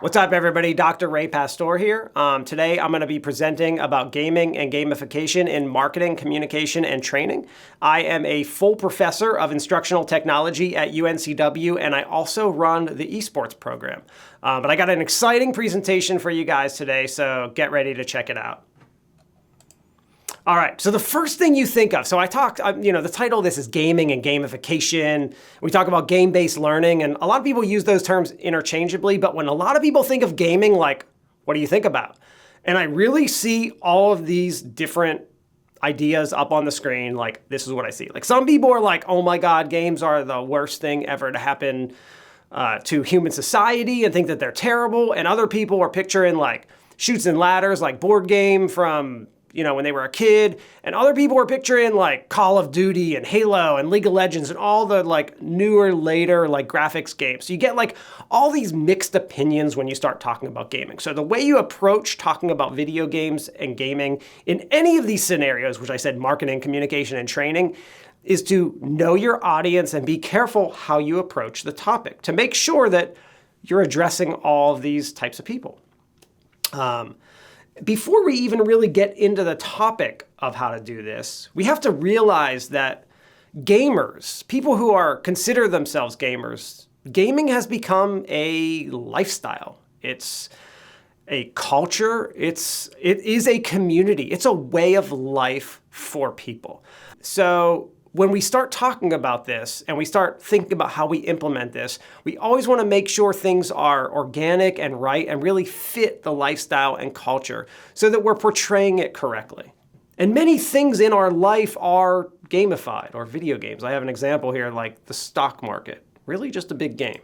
What's up, everybody? Dr. Ray Pastor here. Today, I'm going to be presenting about gaming and gamification in marketing, communication, and training. I am a full professor of instructional technology at UNCW, and I also run the esports program. But I got an exciting presentation for you guys today, so get ready to check it out. All right, so the first thing you think of, so I talked, the title of this is gaming and gamification. We talk about game-based learning, and a lot of people use those terms interchangeably, but when a lot of people think of gaming, like, what do you think about? And I really see all of these different ideas up on the screen, like, this is what I see. Like, some people are like, oh my God, games are the worst thing ever to happen to human society and think that they're terrible. And other people are picturing like Chutes and Ladders, like board game from when they were a kid, and other people were picturing like Call of Duty and Halo and League of Legends and all the like newer, later like graphics games. So you get like all these mixed opinions when you start talking about gaming. So the way you approach talking about video games and gaming in any of these scenarios, which I said marketing, communication, and training, is to know your audience and be careful how you approach the topic to make sure that you're addressing all of these types of people. Before we even really get into the topic of how to do this, we have to realize that gamers, people who consider themselves gamers, gaming has become a lifestyle. It's a culture. It is a community. It's a way of life for people. So when we start talking about this and we start thinking about how we implement this, we always want to make sure things are organic and right and really fit the lifestyle and culture so that we're portraying it correctly. And many things in our life are gamified, or video games. I have an example here, like the stock market, really just a big game.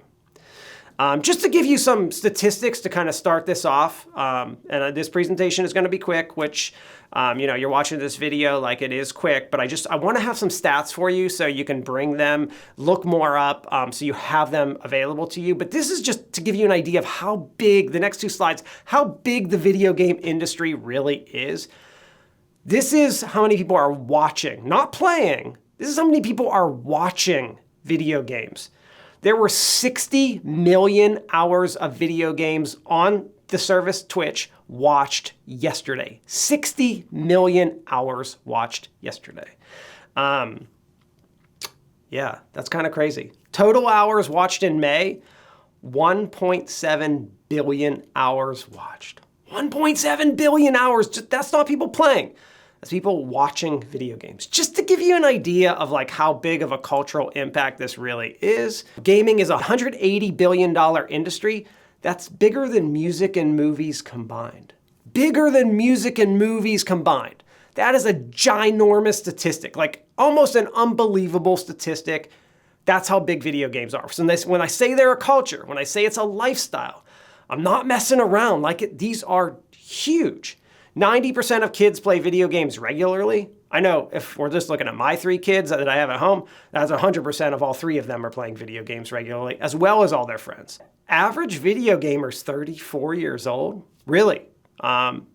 Just to give you some statistics to kind of start this off, and this presentation is going to be quick, which, you're watching this video like it is quick, but I want to have some stats for you so you can bring them, look more up, so you have them available to you. But this is just to give you an idea of how big, the next two slides, how big the video game industry really is. This is how many people are watching, not playing. This is how many people are watching video games. There were 60 million hours of video games on the service Twitch watched yesterday. 60 million hours watched yesterday. Yeah, that's kind of crazy. Total hours watched in May, 1.7 billion hours watched. 1.7 billion hours, that's not people playing. That's people watching video games. Just to give you an idea of like how big of a cultural impact this really is. Gaming is a $180 billion industry. That's bigger than music and movies combined. Bigger than music and movies combined. That is a ginormous statistic, like almost an unbelievable statistic. That's how big video games are. So when I say they're a culture, when I say it's a lifestyle, I'm not messing around. These are huge. 90% of kids play video games regularly. I know if we're just looking at my 3 kids that I have at home, that's 100% of all 3 of them are playing video games regularly, as well as all their friends. Average video gamer's 34 years old. Really.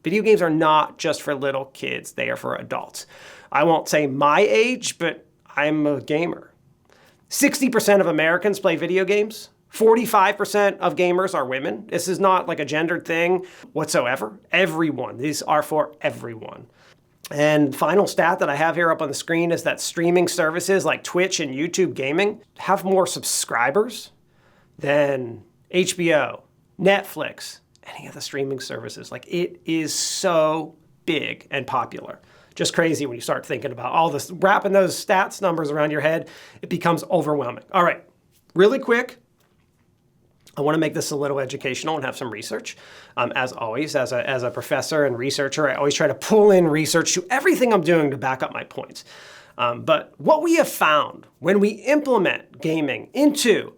Video games are not just for little kids. They are for adults. I won't say my age, but I'm a gamer. 60% of Americans play video games. 45% of gamers are women. This is not like a gendered thing whatsoever. Everyone. These are for everyone. And final stat that I have here up on the screen is that streaming services like Twitch and YouTube Gaming have more subscribers than HBO, Netflix, any of the streaming services. Like, it is so big and popular. Just crazy when you start thinking about all this, wrapping those stats numbers around your head, it becomes overwhelming. All right, really quick. I want to make this a little educational and have some research. As always, as a professor and researcher, I always try to pull in research to everything I'm doing to back up my points. But what we have found when we implement gaming into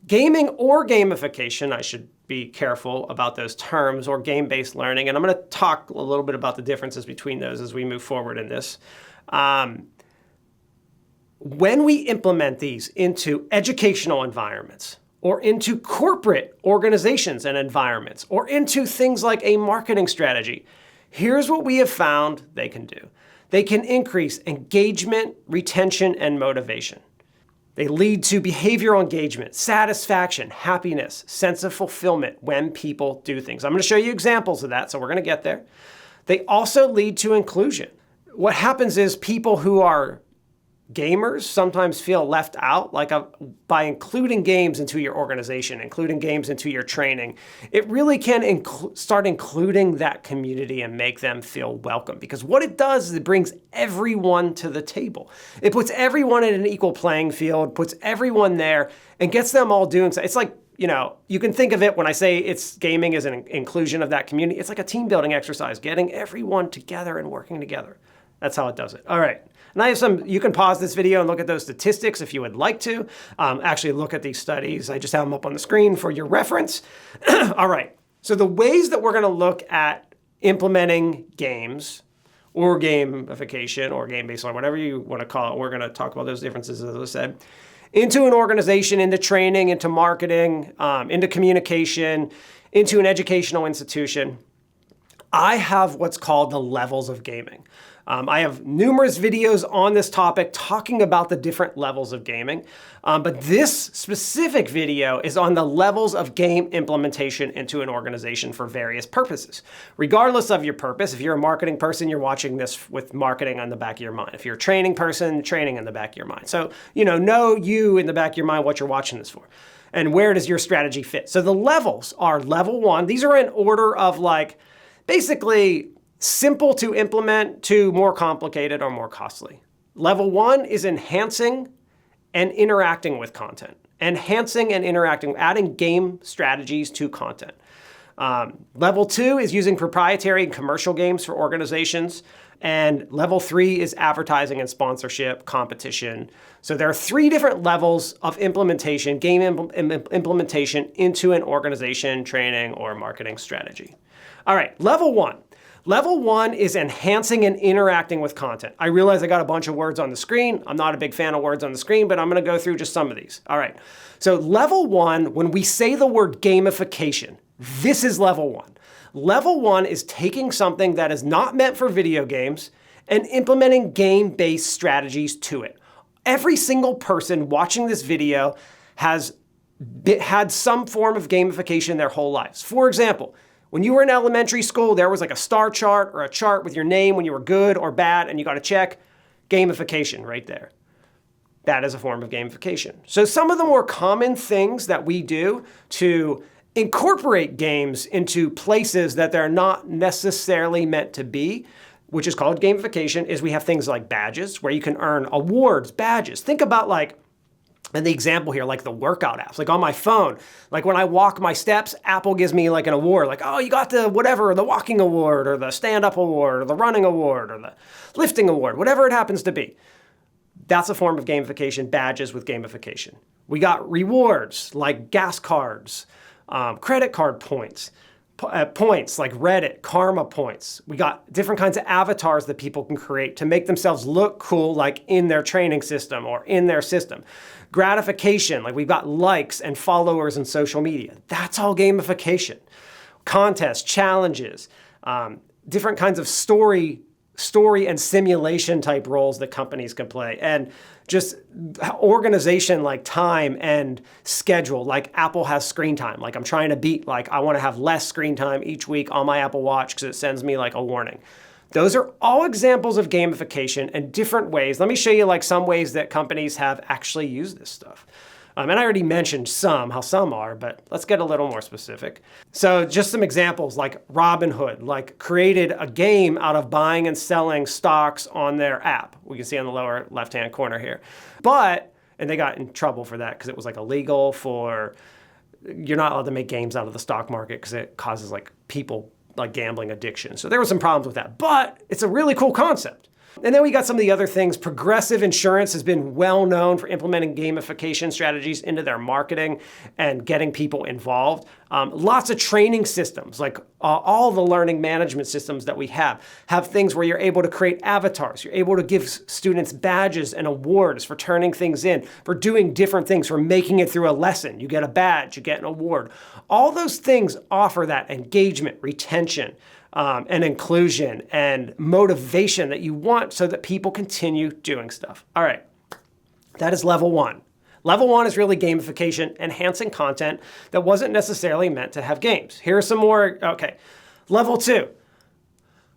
gaming or gamification, I should be careful about those terms, or game-based learning, and I'm going to talk a little bit about the differences between those as we move forward in this. When we implement these into educational environments, or into corporate organizations and environments, or into things like a marketing strategy, here's what we have found they can do. They can increase engagement, retention, and motivation. They lead to behavioral engagement, satisfaction, happiness, sense of fulfillment when people do things. I'm going to show you examples of that, so we're going to get there. They also lead to inclusion. What happens is people who are gamers sometimes feel left out, by including games into your organization, including games into your training. It really can start including that community and make them feel welcome. Because what it does is it brings everyone to the table. It puts everyone in an equal playing field, puts everyone there, and gets them all doing so. It's like, you can think of it when I say it's gaming as an inclusion of that community. It's like a team building exercise, getting everyone together and working together. That's how it does it. All right. And I have you can pause this video and look at those statistics if you would like to. Actually look at these studies. I just have them up on the screen for your reference. All right. So the ways that we're going to look at implementing games or gamification or game-based learning, whatever you want to call it, we're going to talk about those differences, as I said, into an organization, into training, into marketing, into communication, into an educational institution. I have what's called the levels of gaming. I have numerous videos on this topic talking about the different levels of gaming, but this specific video is on the levels of game implementation into an organization for various purposes. Regardless of your purpose, if you're a marketing person, you're watching this with marketing on the back of your mind. If you're a training person, training in the back of your mind. So, know you in the back of your mind what you're watching this for. And where does your strategy fit? So the levels are level 1. These are in order of basically simple to implement to more complicated or more costly. Level 1 is enhancing and interacting with content. Enhancing and interacting, adding game strategies to content. Level 2 is using proprietary and commercial games for organizations. And level 3 is advertising and sponsorship, competition. So there are 3 different levels of implementation, game implementation into an organization, training, or marketing strategy. All right, level 1. Level 1 is enhancing and interacting with content. I realize I got a bunch of words on the screen. I'm not a big fan of words on the screen, but I'm going to go through just some of these. All right. So level 1, when we say the word gamification, this is level 1. Level 1 is taking something that is not meant for video games and implementing game-based strategies to it. Every single person watching this video has had some form of gamification their whole lives. For example, when you were in elementary school, there was a star chart or a chart with your name when you were good or bad, and you got to check gamification right there. That is a form of gamification. So some of the more common things that we do to incorporate games into places that they're not necessarily meant to be, which is called gamification, is we have things like badges where you can earn awards, badges. Think about and the example here, the workout apps, on my phone, when I walk my steps, Apple gives me an award, oh, you got the whatever, the walking award or the stand-up award or the running award or the lifting award, whatever it happens to be. That's a form of gamification, badges with gamification. We got rewards like gas cards, credit card points, points like Reddit, karma points. We got different kinds of avatars that people can create to make themselves look cool in their training system or in their system. Gratification, we've got likes and followers in social media. That's all gamification. Contests, challenges, different kinds of story and simulation type roles that companies can play, and just organization like time and schedule, Apple has screen time. I'm trying to beat, I want to have less screen time each week on my Apple Watch because it sends me a warning. Those are all examples of gamification and different ways. Let me show you some ways that companies have actually used this stuff. And I already mentioned how some are, but let's get a little more specific. So just some examples, Robinhood, created a game out of buying and selling stocks on their app. We can see on the lower left-hand corner here. And they got in trouble for that because it was illegal you're not allowed to make games out of the stock market because it causes people gambling addiction. So there were some problems with that, but it's a really cool concept. And then we got some of the other things. Progressive Insurance has been well known for implementing gamification strategies into their marketing and getting people involved. Lots of training systems, all the learning management systems that we have things where you're able to create avatars. You're able to give students badges and awards for turning things in, for doing different things, for making it through a lesson. You get a badge, you get an award. All those things offer that engagement, retention, and inclusion and motivation that you want so that people continue doing stuff. All right, that is level 1. Level 1 is really gamification, enhancing content that wasn't necessarily meant to have games. Here's some more, okay. Level 2,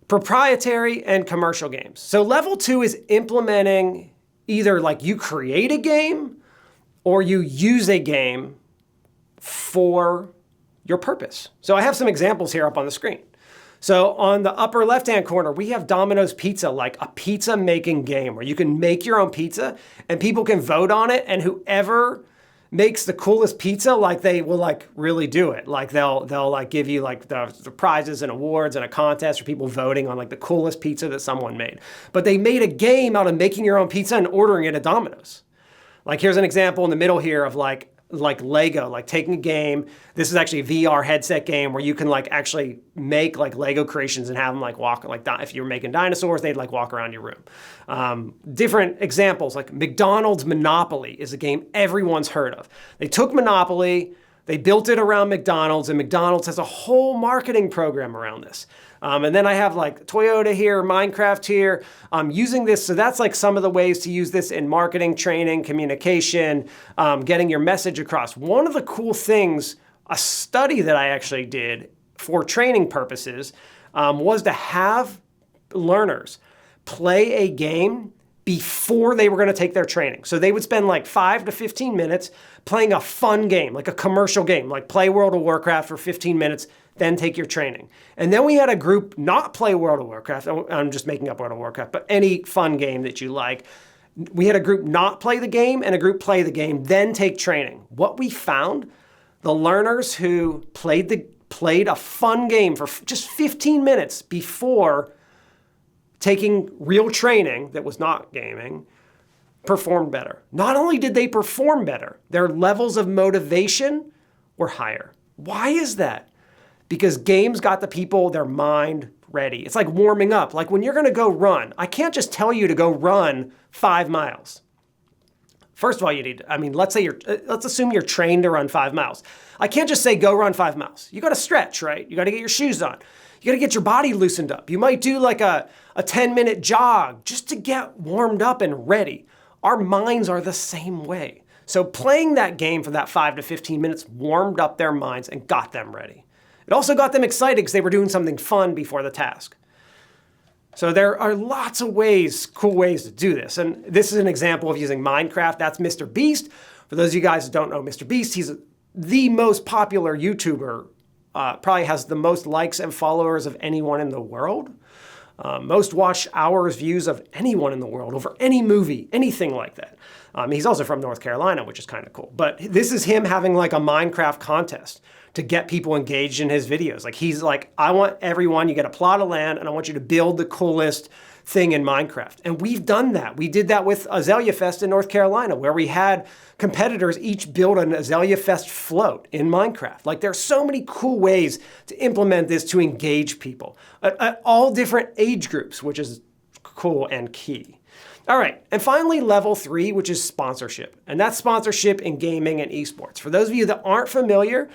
proprietary and commercial games. So level 2 is implementing either like you create a game or you use a game for your purpose. So I have some examples here up on the screen. So on the upper left-hand corner, we have Domino's Pizza, like a pizza making game where you can make your own pizza and people can vote on it, and whoever makes the coolest pizza, like they will like really do it. Like they'll like give you like the prizes and awards and a contest for people voting on like the coolest pizza that someone made. But they made a game out of making your own pizza and ordering it at Domino's. Like here's an example in the middle here of like Lego, like taking a game. This is actually a VR headset game where you can like actually make like Lego creations and have them like walk, like if you're making dinosaurs, they'd like walk around your room. Different examples, like McDonald's Monopoly is a game everyone's heard of. They took Monopoly, they built it around McDonald's, and McDonald's has a whole marketing program around this. And then I have like Toyota here, Minecraft here, using this. So that's like some of the ways to use this in marketing, training, communication, getting your message across. One of the cool things, a study that I actually did for training purposes, was to have learners play a game before they were going to take their training. So they would spend like 5 to 15 minutes playing a fun game, like a commercial game, like play World of Warcraft for 15 minutes, then take your training. And then we had a group not play World of Warcraft. I'm just making up World of Warcraft, but any fun game that you like. We had a group not play the game and a group play the game, then take training. What we found, the learners who played a fun game for just 15 minutes before taking real training that was not gaming, performed better. Not only did they perform better, their levels of motivation were higher. Why is that? Because games got the people, their mind ready. It's like warming up. Like when you're going to go run, I can't just tell you to go run 5 miles. First of all, let's assume you're trained to run 5 miles. I can't just say go run 5 miles. You got to stretch, right? You got to get your shoes on. You got to get your body loosened up. You might do like a 10-minute jog just to get warmed up and ready. Our minds are the same way. So playing that game for that 5 to 15 minutes warmed up their minds and got them ready. It also got them excited because they were doing something fun before the task. So there are lots of ways, cool ways to do this. And this is an example of using Minecraft. That's Mr. Beast. For those of you guys who don't know Mr. Beast, he's the most popular YouTuber, probably has the most likes and followers of anyone in the world. Most watched hours, views of anyone in the world over any movie, anything like that. He's also from North Carolina, which is kind of cool. But this is him having like a Minecraft contest to get people engaged in his videos. Like he's like, I want everyone, you get a plot of land and I want you to build the coolest thing in Minecraft. And we've done that. We did that with Azalea Fest in North Carolina, where we had competitors each build an Azalea Fest float in Minecraft. Like there's so many cool ways to implement this to engage people at all different age groups, which is cool and key. All right, and finally, level 3, which is sponsorship. And that's sponsorship in gaming and esports. For those of you that aren't familiar,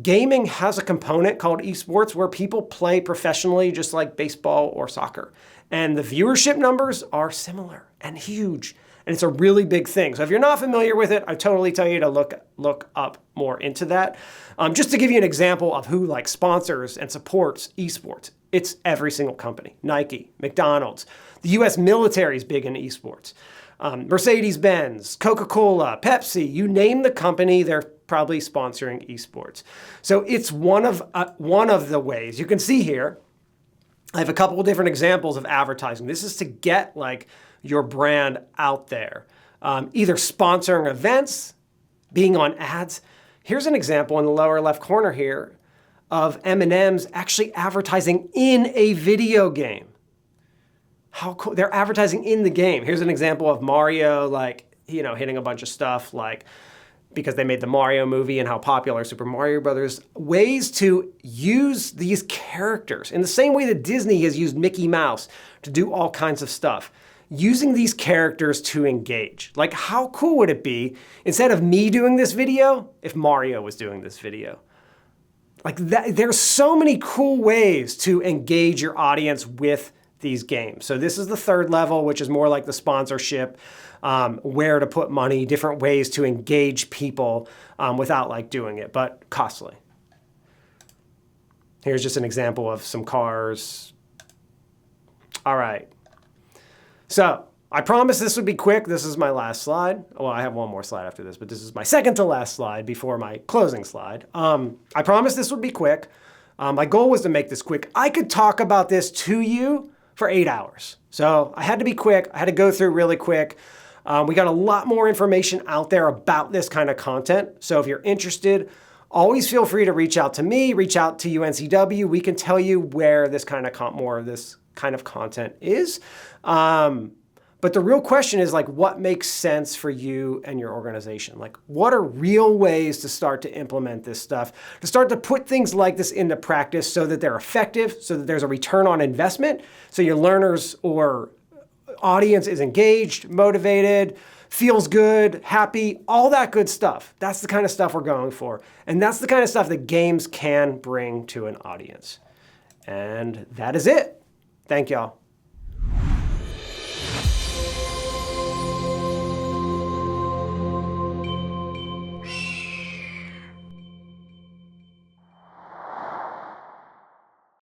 gaming has a component called esports where people play professionally, just like baseball or soccer. And the viewership numbers are similar and huge. And it's a really big thing. So if you're not familiar with it, I totally tell you to look up more into that. Just to give you an example of who like sponsors and supports esports, it's every single company. Nike, McDonald's, the US military is big in esports. Mercedes-Benz, Coca-Cola, Pepsi, you name the company, they're probably sponsoring esports. So it's one of the ways. You can see here, I have a couple of different examples of advertising. This is to get like your brand out there. Either sponsoring events, being on ads. Here's an example in the lower left corner here of M&M's actually advertising in a video game. How cool, they're advertising in the game. Here's an example of Mario, like, hitting a bunch of stuff, like, because they made the Mario movie and how popular Super Mario Brothers. Ways to use these characters in the same way that Disney has used Mickey Mouse to do all kinds of stuff. Using these characters to engage. Like, how cool would it be, instead of me doing this video, if Mario was doing this video? Like, there's so many cool ways to engage your audience with these games. So this is the third level, which is more like the sponsorship, where to put money, different ways to engage people without like doing it, but costly. Here's just an example of some cars. All right. So I promised this would be quick. This is my last slide. Well, I have one more slide after this, but this is my second to last slide before my closing slide. I promised this would be quick. My goal was to make this quick. I could talk about this to you for 8 hours. So I had to be quick. I had to go through really quick. We got a lot more information out there about this kind of content. So if you're interested, always feel free to reach out to me, reach out to UNCW. We can tell you where this kind of more of this kind of content is. But the real question is like, what makes sense for you and your organization? Like, what are real ways to start to implement this stuff, to start to put things like this into practice so that they're effective, so that there's a return on investment, so your learners or audience is engaged, motivated, feels good, happy, all that good stuff. That's the kind of stuff we're going for. And that's the kind of stuff that games can bring to an audience. And that is it. Thank y'all.